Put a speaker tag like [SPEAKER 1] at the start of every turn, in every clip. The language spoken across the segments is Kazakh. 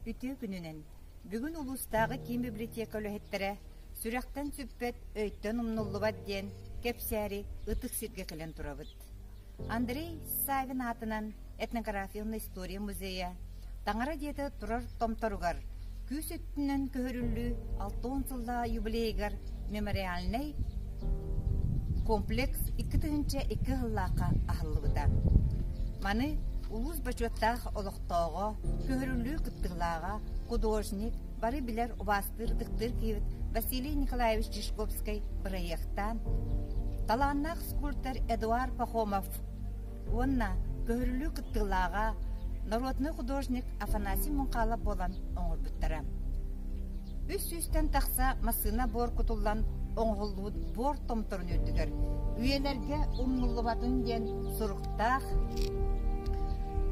[SPEAKER 1] үтүү күнүнен бүгүн улустагы кийин библиотека өлөһеттере сүрәктен сүппет өйттөн умнуллубат диэн кепсääри ытык сирге келен турабыт. Андрей Савин атынан этнографияльный история музея таңара диэте турар томторугар күс өттүнөн көһөрүлүү 60 жылда юбилейгар мемориальный комплекс 2 хыллака ахыллыбыта. Маны улус бачуаттах олохтоого көһөрүлүү кыттыглаага художник бары билер убастыр дыктыр кийбит Василий Николаевич Чешковский проекттан таланнак скульптор Эдуард Пахомов онна көһөрүлүү кыттыглаага народный художник Афанасий Мункалов болан оңорбуттара. Үс-үстен тақса масына бор кутуллан оңғылуыт бор томторын өттігер. Үйелерге умнуллубатын ден сұруқтақ.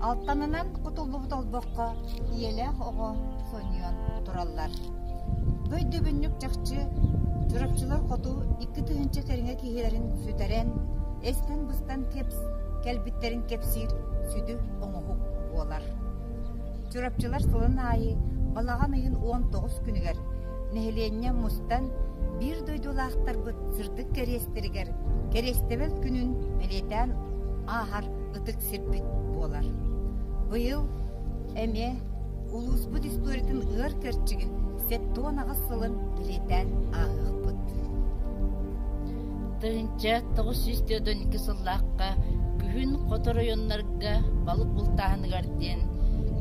[SPEAKER 1] Алтанынан кутуллубут олбоққа иелек оғы соньон тураллар. Бөйді бүннік жақчы жүріпчілер қоту 2 түйінші керіңе кейлерін сүтерен, эстен бұстан кәлбіттерін кепсир сүді оңығық болар. Жүріпчілер сылын айы балаған айын 19 күнігер. Нехеленне мұстан bir doydulaqtar bu sırdık kerestirger. Kerestebel günün meleten ahar ıtık sirpit bolar. Bu yıl eme ulus bu distoritin ığır kerçigin setton ağısılın meleten ağıq bud.
[SPEAKER 2] Tığınca 912 sıllaqqa gühün qotor oyunlarga balık bultağınıgar den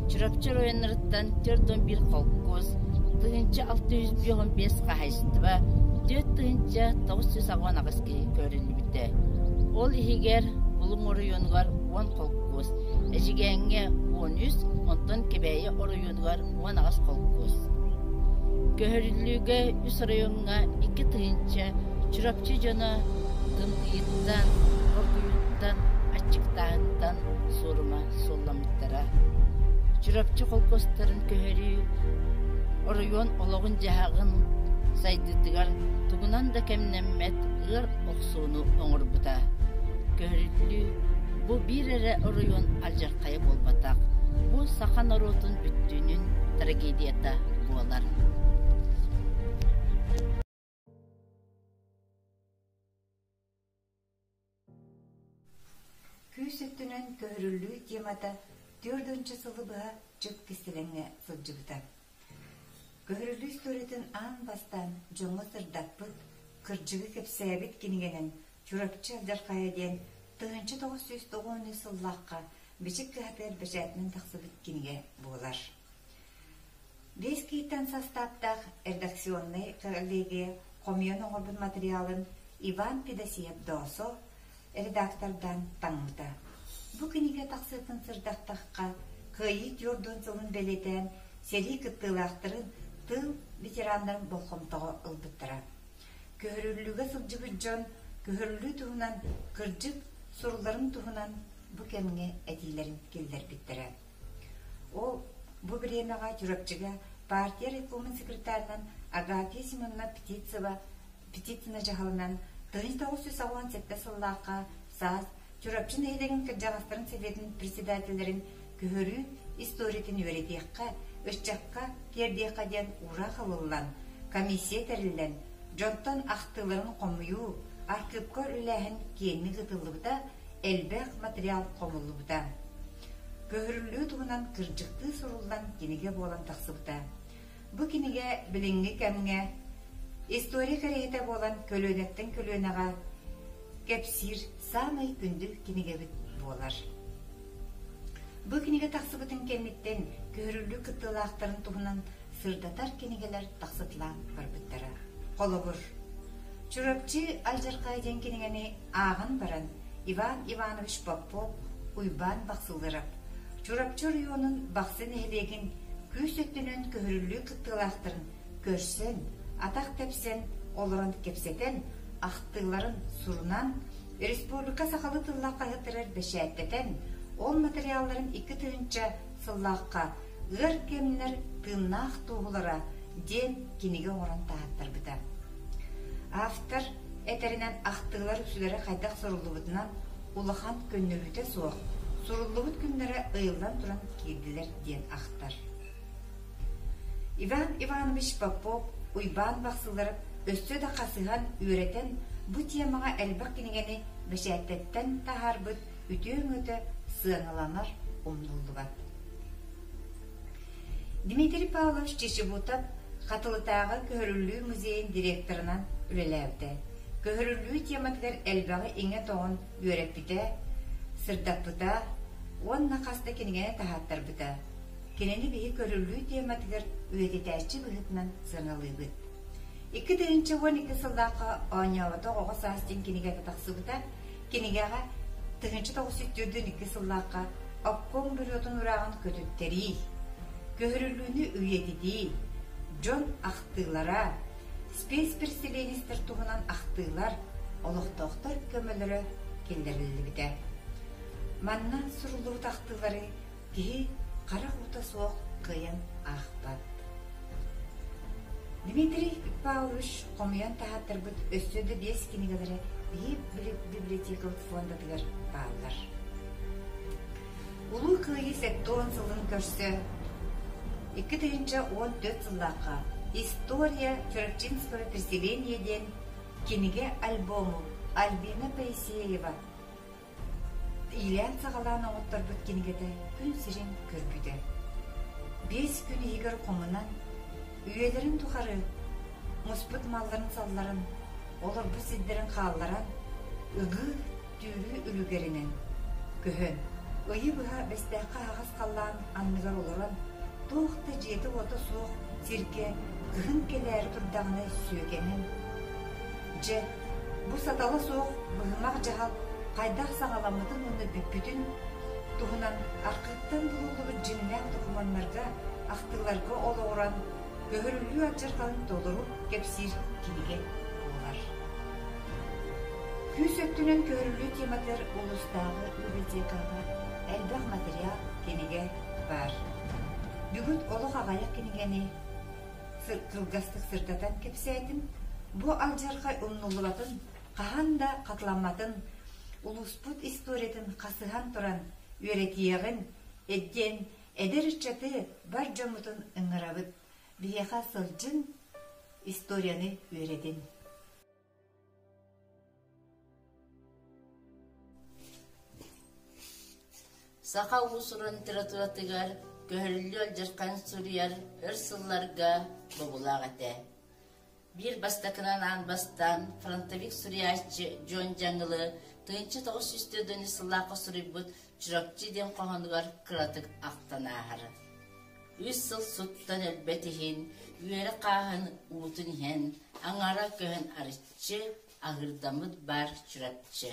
[SPEAKER 2] çırapçı oyunlarından 411 kolkoz tığınca 615 qahaysındıba 4-тыынча 900 ағуан ағызки көрінді біті. Ол ихигер бұлың орыйонығар 10 қолқыз, әжігенге 13, онтан кебәйі орыйонығар 10 ағыз қолқыз. Көрілігі үс орыйонға 2-тыынча чүрапчы жона дымғиыттан, орғиыттан, ачықтағыттан сорыма солламыттара. Чүрапчы қолқыздарын көрі орыйон олығын жағын сайдыдыгар тугунан да кемнеммет ыр оксуну оңорбута. Көрүлүү бу бир эре оройон алжаркайы болбатак. Бу сахан оротун бүттүүнүн трагедията болар.
[SPEAKER 1] Күс өттүнөн көрүлүү темата 4-нчы сылыбыга жык кистеленге сылжыбыта. Көһөрүлүү историядан ан бастан жоңго сырдаппыт, кыржыгы кепсәбит кинигенен чурапчы алжаркая ден 990 сыллакка бичик кәһәтер бәшәтнең тақсыбыт киниге болар. Бес киттен составтах редакционный коллегия комьон оңорбут материалын Иван Педосиев Досо редактордан таңмыта. Бу киниге тақсытын сырдактакка кыйыт жордон сылын белетен сери кыттылактырын тыл ветеранларын болқомтығы ылбыттыра. Көһөрүлүүгө сылжыбыт жон, көһөрүлүү туһунан, кыржык суруларын туһунан бу кемге этилерин келдер биттіра. Ол бу времяга жүрөпчіге партия райкомын секретарынан Агафья Семеновна петицияны жағалынан 1997 сыллаққа саз жүрөпчін эйдеген кыржағастарын советінің председательдерин көһөрүү историятын өредекқа Өшчакка кердеқа ден ура қылылан, комиссия тәрілілен, жонтан ақтыларын қомыю, арқыпқа үләхін кенні ғытылыбыда, әлбәқ материал қомылыбыда. Көһөрүлүү туғынан кыржықты сұрылдан кенеге болан тақсыбыда. Бұ кенеге білінгі кәмге, история кәрейті болан көлөнеттен көлөнаға, кәпсир самай күнді кенеге біт болар. Бу киниге тақсыбытын кенниттен көрүлүү кыттылаактарын туһунан сырдатар кинигелер тақсытла барбыттара. Колобур. Чурапчы алжаркайден кинигени агын баран Иван Иванович Попов уйбан баксылдырап. Чурапчы районун баксын эхлеген күс өттүнөн көрүлүү кыттылаактарын көрсен, атак тепсен, олорон кепсетен, актыларын сурунан республика сакалы тылла кайыттырар бешәттетен ол материалларын 2-нчы сыллаққа ыр кемнер тыннақ туғылара ден кенеге оран тағаттар біті. Автор әтерінен ақтығылар үсілері қайдақ сұрылыбытынан улахан көннөбіте соқ, сұрылыбыт күнлері ұйылдан тұран келділер ден ақтар. Иван Иванович Попов уйбан бақсылырып, өсті да қасыған үйретен бұ темаға әлбақ кенегені бәшәттеттен тағар бұд үтең өті сыңыланар умнулдугат. Дмитрий Павлович Чешебутов қатылытағы Көхөрүлүү музейін директорынан үлеләвді. Көхөрүлүү тематығыр әлбағы еңе тоғын үйреппіде, сырдаппыда, онна қасты кенегені тағаттар бұда. Кенені бейі Көхөрүлүү тематығыр үйететәші бұғытынан сыңылығыд. 2-12 сылдақы оңяваты оғы састен кенегені тақсы бұда, кенегеға 9-2 сылдақы Аккон бұрыотын ұрағын көтіттері, Көхөрүлүүні үйетеді, Джон ақтылара, спецперселенистер туғынан ақтылар, олықтоқтар көмілері келдерілі біде. Маннан сұрылуыт ақтылары кейі қара құта соқ қиын ақпат. Дмитрий Павлович қомиян тағаттар бұд өстөді 5 кенегелері библиотекалық фондадығыр бағалар. Улу күйі 10 сылын көрсі, 2014 сыллаққа «История Чурапчинского переселениеден» кенеге альбому Альбина Паисеева Ильян сағалан оңыттар бұд кенегеді күн сірін көрбіді. 5 күн егер қомынан үйелерін тұқары, мұспыт малларын салларын, олар бұл сиддерін қалларан, ұғы түйрі үлігерінен көхін. Ойы бұға бәстәққа ағыз қаллан анныгар оларан, тоқты жеті оты соқ, сирке, күхін келері тұрдағыны сүйгенін. Же, бұл саталы соқ, бұғымақ жағал, қайдақ сағаламыдың оны бүппүтін, тұғынан арқыттан бұлығы жиннәқ тұқыманларға, ақтыларға олы оран, Көхөрүлүү атжарқалын толыру кепсир кенеге олар. Күз өттінен Көхөрүлүү тематыр ұлыстағы библиотекаға әлбақ материал кенеге бар. Бүгін олық ағаяқ кенегені кылгастық сыртатан кепсәйтін, бұ алжарқай ұмнулығатын, қағанда қатламатын, ұлыспут историятын қасыған тұран, үйретиеғін, әдден, әдір үтчаты бар жомытын ұңырабыд. Бияға сылжын историяны өредін.
[SPEAKER 2] Сақа ұсырын литературатығар Көхөрүлүү алжарқан сурияр ырсылларға бобулақ әті. Bir бастакынан анбастан фронтовик суриячы Джон Жаңылы 1900 сыллақы сурибут чурапчы ден қоғанығар кыратық ақтан ағары. Үс сыл суттан әлбәтіхін, үйері қағын ұлытын хен, аңара көхін арытчы, ағырдамыд бар чурапчы.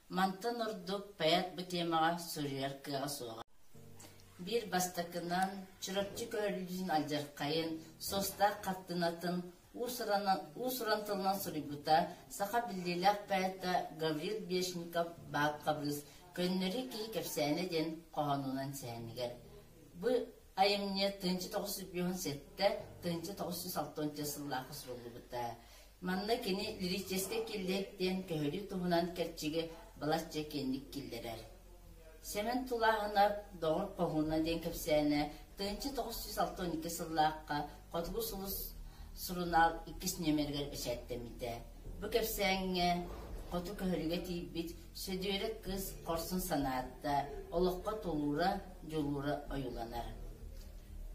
[SPEAKER 2] Мантан ордук паят бұ темаға сурияр кыға соға. Bir бастакынан чурапчы көхөрілізін алжарқайын, состар қаттынатын, усырантылынан сурибута, сақа білдейләк паятта Гаврил Бешников бағып қабырыз, көннері кей кәпсәне ден қоғануынан сәнігер. Бұ айымне 1957-1960 сыллақы сұрылы бұта. Манна кені лирическе келдеттен көхөрі туғынан кәрчіге балатча кенік келдерер. Семен тулағына доғыр қоғуна ден кәпсәне 1962 сыллаққа қотығы сұлыс сұрынал 2 немергер бәшәттемеді. Бұ кәпсәңе қоты көхөріге тейбіт сөдері қыз қорсын санатта, олыққа толура, жолура ойыланар.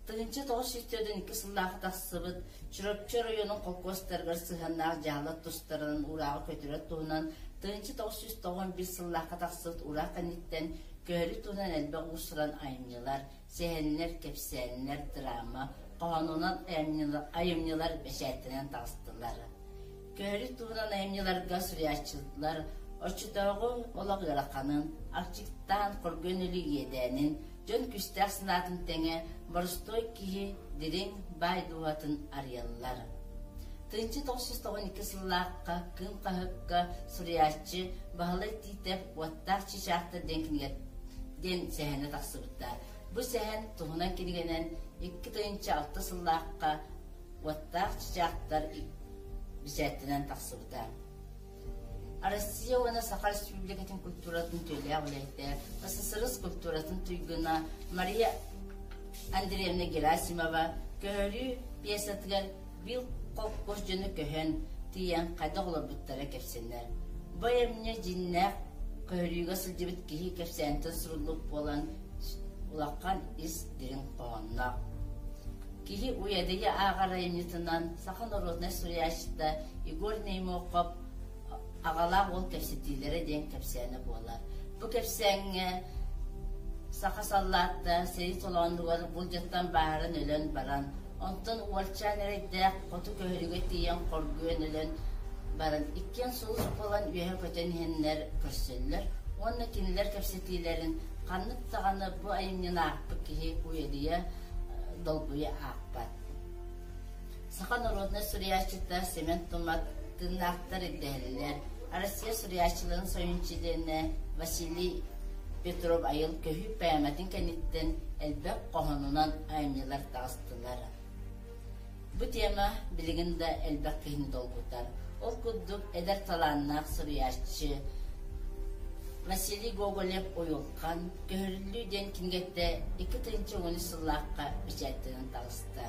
[SPEAKER 2] 1902 сыллағы тақсыбыт, Чурапчы районын қолқостарғыр сығаннағы жағлат тұстарынан ұрағы көтірет туғынан 1991 сыллағы тақсыбыт ұрақ қанеттен көрі туғынан әлбәқ ұсыран айымнелар, сәхенлер, кепсәнлер, драма, қоғануынан айымнелар бәшәттінен тағыстылар. Көрі туғынан айымнеларға сүриячылдылар, очытауғы олақ ғырақанын, ақчықтан қоргөн өлі едәнін, Жон күстәк сынатын тәңе Борстой кие дерен бай дуатын арьялылар. 1992 сыллаққа кым қағыққа сұриятчы бағылай титеп уаттақ чишақты ден сәхені тақсыбытта. Бұл сәхен тұғынан келгенен 2006 сыллаққа уаттақ чишақтар бісәттінен тақсыбытта. Россия оны Саха Республикатын культуратын төлі ағылайды. СССР культуратын түйгіна Мария Андреевна Герасимова Köhörü piyasatgar bil kokkoş jönü köhön diyen kayda olabıttara kepsenler. Bu emne cinnek köhörüge sılcıbıt kihi kepsenten surulup olan ulakkan is dirin qoğannak. Kihi uyadıyı ağara emnitinden sakın orotna suryaşıda Igor Neymokop ağalaq ol kepsetilere den kepsene bolar. Bu kepsene Saka sallatta seri tolandıgar bulcattan baharın ölen baran. Ondan uvalçan erekde kotu köhürüge diyen korguyen ölen baran. İkken soluz olan üye köten henler körsüller. Onunla kinler kepsetilerin kanlık tağını bu ayımına akpı kihi uyediye dolguya akpat. Saka narodna Suriyaçıda sement tomat tırnaktar eddiler. Arasya Suriyaçılığın soyunçilerine Vasili Petrov ayıl köhü peyamatin kanitten elbek qohonunan ayımlılar tağıstılar. Bu tema biliginde elbek kihini dolgutar. Ol kudduk eder talannak Suriyaççı Vasili Gogolev oyulkan köhürlü den kingette 2. onu sılaqqa biçettinin tağısты.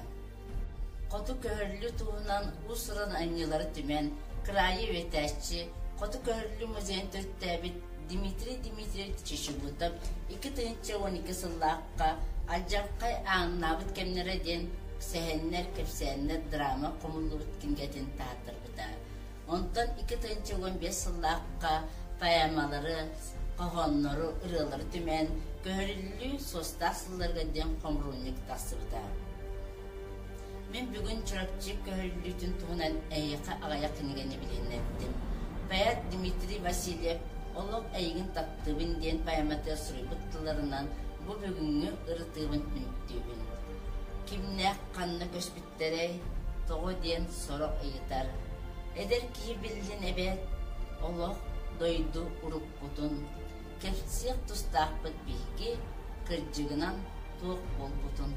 [SPEAKER 2] Qotu köhürlü tuğunan bu sıran ayımlıları tümen Krayı ve təşçi Qotu köhürlü muzeyin törttəbit Dimitri Dimitrievich Çeşibutov 2. sılaqqa alcaqqa ağnabıt kemlere den sehenler kepsenler drama komullu bitkingetin tahtır bıda. Ondan 2. sılaqqa payamaları, qoğonları, ırıları tümen köhürlü sostaqsıllarga den komrunik tası bıda. Men bugün çırapçı köhürlütün tuğunan ayıqa ağayaqınigeni bilinettim. Bayat Dimitri Vasilyev Oluk eygin tattıbın den payamatı sürübüttülarından bu bugünkü ırıtıbın ünüktübün. Kimne kanlı köşbittere toğu den sorok eyitar. Eder ki bildin ebet oluk doydu uruk butun. Kepsiyek tustaqbıt bilgi kırcığınan tuğuk bol butun.